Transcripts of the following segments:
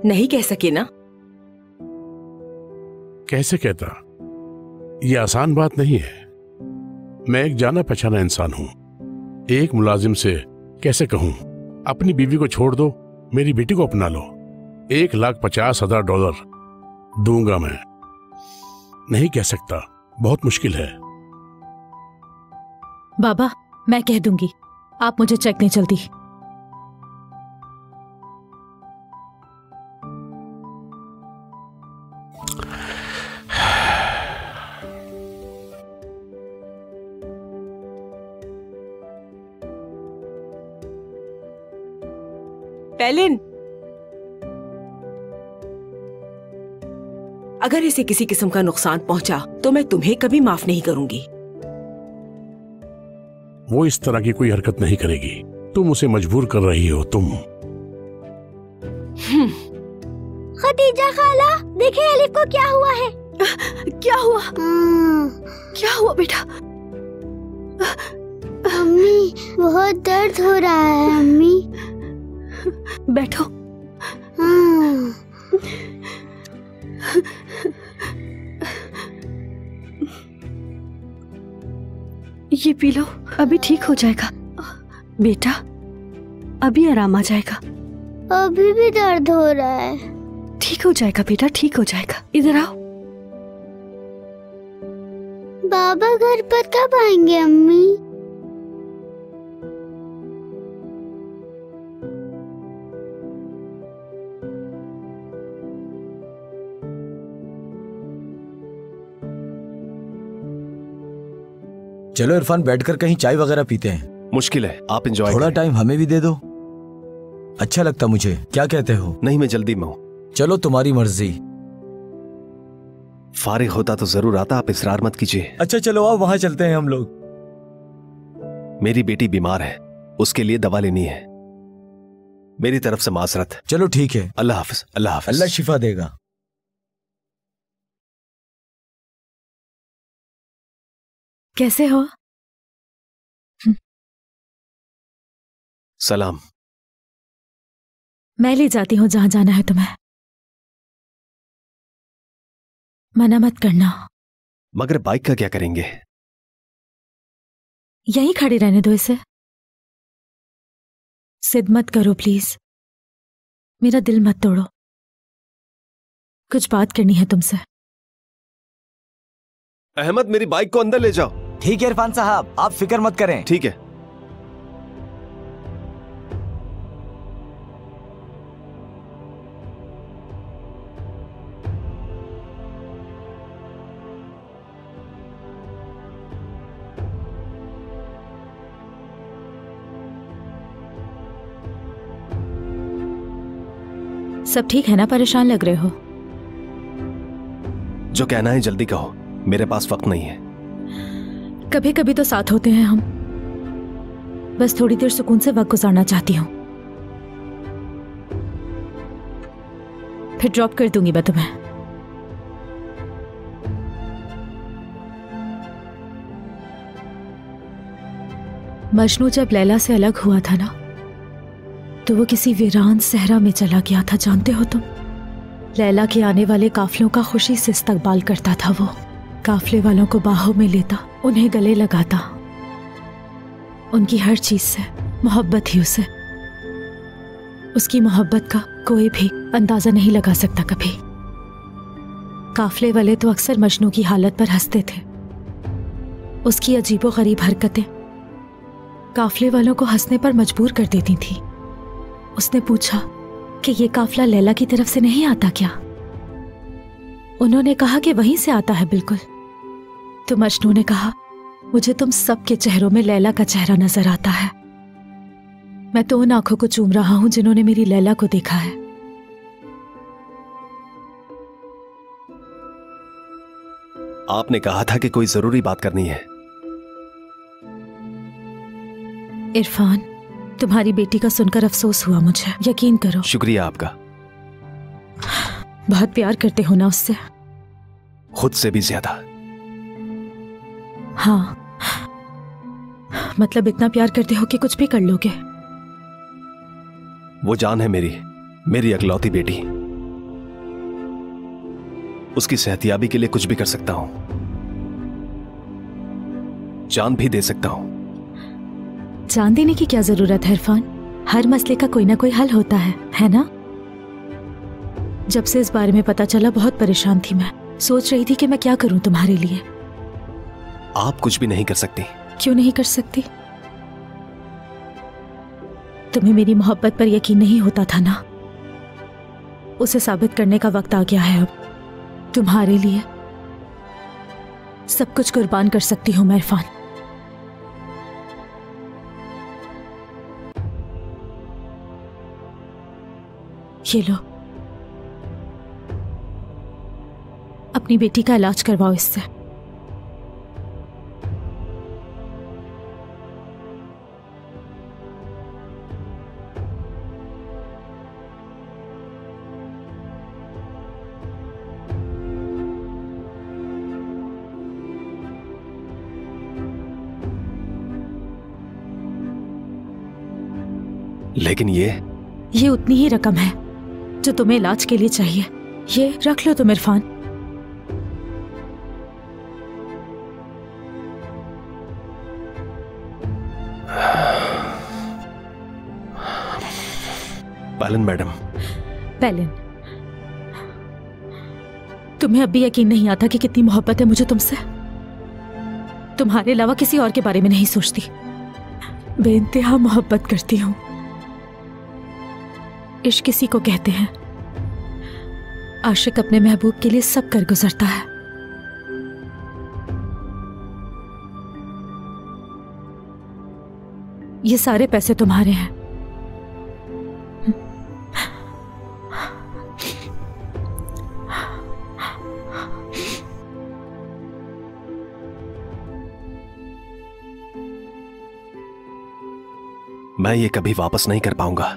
नहीं कह सके ना? कैसे कहता? ये आसान बात नहीं है। मैं एक जाना पहचाना इंसान हूं। एक मुलाजिम से कैसे कहूं अपनी बीवी को छोड़ दो, मेरी बेटी को अपना लो? $1,50,000 दूंगा मैं। नहीं कह सकता, बहुत मुश्किल है। बाबा मैं कह दूंगी, आप मुझे चेक नहीं चलती। पेलिन, अगर इसे किसी किस्म का नुकसान पहुंचा तो मैं तुम्हें कभी माफ नहीं करूंगी। वो इस तरह की कोई हरकत नहीं करेगी। तुम उसे मजबूर कर रही हो। तुम खदीजा खाला, देखिए अलिफ को क्या हुआ है। क्या हुआ? क्या हुआ बेटा? अम्मी बहुत दर्द हो रहा है। अम्मी बैठो। ये पी लो, अभी ठीक हो जाएगा बेटा, अभी आराम आ जाएगा। अभी भी दर्द हो रहा है। ठीक हो जाएगा बेटा, ठीक हो जाएगा। इधर आओ। बाबा घर पर कब आएंगे अम्मी? चलो इरफान, बैठकर कहीं चाय वगैरह पीते हैं। मुश्किल है, आप एंजॉय थोड़ा टाइम हमें भी दे दो, अच्छा लगता मुझे। क्या कहते हो? नहीं, मैं जल्दी में हूँ। चलो तुम्हारी मर्जी। फारिग होता तो जरूर आता, आप इसरार मत कीजिए। अच्छा चलो आओ, वहां चलते हैं हम लोग। मेरी बेटी बीमार है, उसके लिए दवा लेनी है। मेरी तरफ से माजरत। चलो ठीक है। अल्लाह हाफिज। अल्लाह हाफिज। अल्लाह शिफा देगा। कैसे हो? सलाम। मैं ले जाती हूँ जहां जाना है तुम्हें, मना मत करना। मगर बाइक का क्या करेंगे? यहीं खड़े रहने दो इसे। जिद मत करो प्लीज, मेरा दिल मत तोड़ो। कुछ बात करनी है तुमसे। अहमद, मेरी बाइक को अंदर ले जाओ। ठीक है इरफान साहब, आप फिक्र मत करें। ठीक है। सब ठीक है ना? परेशान लग रहे हो। जो कहना है जल्दी कहो, मेरे पास वक्त नहीं है। कभी कभी तो साथ होते हैं हम, बस थोड़ी देर सुकून से वक्त गुजारना चाहती हूँ। फिर ड्रॉप कर दूंगी मैं तुम्हें। मजनू जब लैला से अलग हुआ था ना, तो वो किसी वीरान सहरा में चला गया था, जानते हो तुम? लैला के आने वाले काफिलों का खुशी से इस्तकबाल करता था वो। काफिले वालों को बाहों में लेता, उन्हें गले लगाता। उनकी हर चीज से मोहब्बत थी उसे। उसकी मोहब्बत का कोई भी अंदाजा नहीं लगा सकता कभी। काफिले वाले तो अक्सर मजनू की हालत पर हंसते थे। उसकी अजीबोगरीब हरकतें काफिले वालों को हंसने पर मजबूर कर देती थी। उसने पूछा कि ये काफिला लैला की तरफ से नहीं आता क्या? उन्होंने कहा कि वहीं से आता है बिल्कुल। तो मजनू ने कहा, मुझे तुम सबके चेहरों में लैला का चेहरा नजर आता है। मैं तो उन आंखों को चूम रहा हूं जिन्होंने मेरी लैला को देखा है। आपने कहा था कि कोई जरूरी बात करनी है। इरफान, तुम्हारी बेटी का सुनकर अफसोस हुआ मुझे, यकीन करो। शुक्रिया आपका। बहुत प्यार करते हो ना उससे? खुद से भी ज्यादा। हाँ, मतलब इतना प्यार करते हो कि कुछ भी कर लोगे। वो जान है मेरी इकलौती बेटी। उसकी सेहतयाबी के लिए कुछ भी कर सकता हूं, जान भी दे सकता हूं। जान देने की क्या जरूरत है इरफान? हर मसले का कोई ना कोई हल होता है ना? जब से इस बारे में पता चला बहुत परेशान थी मैं। सोच रही थी कि मैं क्या करूं तुम्हारे लिए। आप कुछ भी नहीं कर सकती। क्यों नहीं कर सकती? तुम्हें मेरी मोहब्बत पर यकीन नहीं होता था ना? उसे साबित करने का वक्त आ गया है अब। तुम्हारे लिए सब कुछ कुर्बान कर सकती हूं मैं इरफान। ये लो, अपनी बेटी का इलाज करवाओ इससे। लेकिन ये उतनी ही रकम है जो तुम्हें इलाज के लिए चाहिए। ये रख लो तुम इरफान। पालन मैडम। पैलिन, तुम्हें अब भी यकीन नहीं आता कि कितनी मोहब्बत है मुझे तुमसे। तुम्हारे अलावा किसी और के बारे में नहीं सोचती। बेइंतहा मोहब्बत करती हूं। इश्क किसी को कहते हैं, आशिक अपने महबूब के लिए सब कर गुजरता है। ये सारे पैसे तुम्हारे हैं। मैं ये कभी वापस नहीं कर पाऊंगा।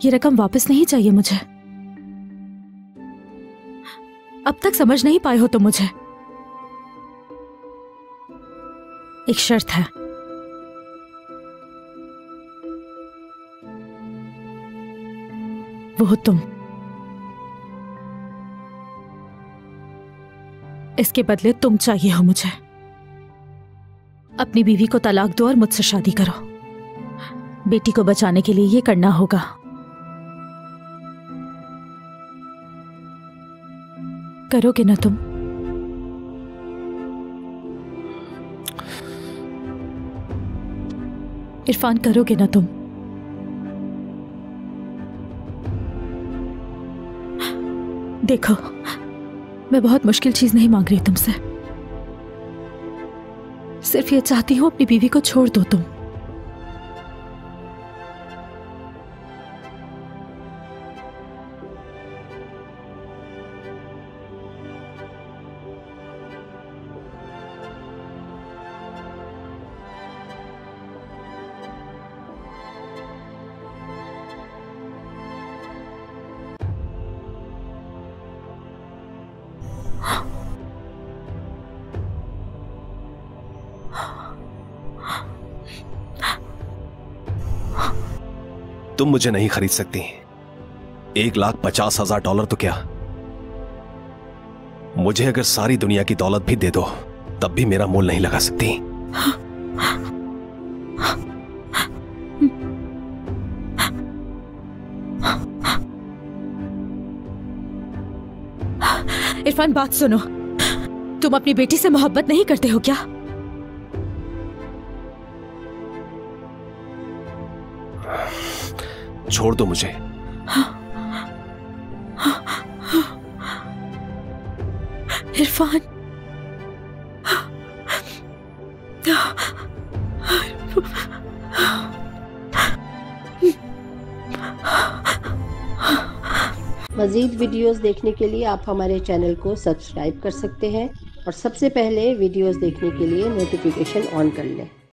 ये रकम वापस नहीं चाहिए मुझे। अब तक समझ नहीं पाए हो तुम मुझे। एक शर्त है। वो हो तुम। इसके बदले तुम चाहिए हो मुझे। अपनी बीवी को तलाक दो और मुझसे शादी करो। बेटी को बचाने के लिए ये करना होगा। करोगे ना तुम? इरफान, करोगे ना तुम? देखो, मैं बहुत मुश्किल चीज नहीं मांग रही तुमसे। सिर्फ ये चाहती हूं अपनी बीवी को छोड़ दो तुम। तुम मुझे नहीं खरीद सकती। $1,50,000 तो क्या, मुझे अगर सारी दुनिया की दौलत भी दे दो तब भी मेरा मोल नहीं लगा सकती। इरफान, बात सुनो। तुम अपनी बेटी से मोहब्बत नहीं करते हो क्या? छोड़ दो मुझे। इरफान, मज़ीद वीडियोस देखने के लिए आप हमारे चैनल को सब्सक्राइब कर सकते हैं और सबसे पहले वीडियोस देखने के लिए नोटिफिकेशन ऑन कर लें।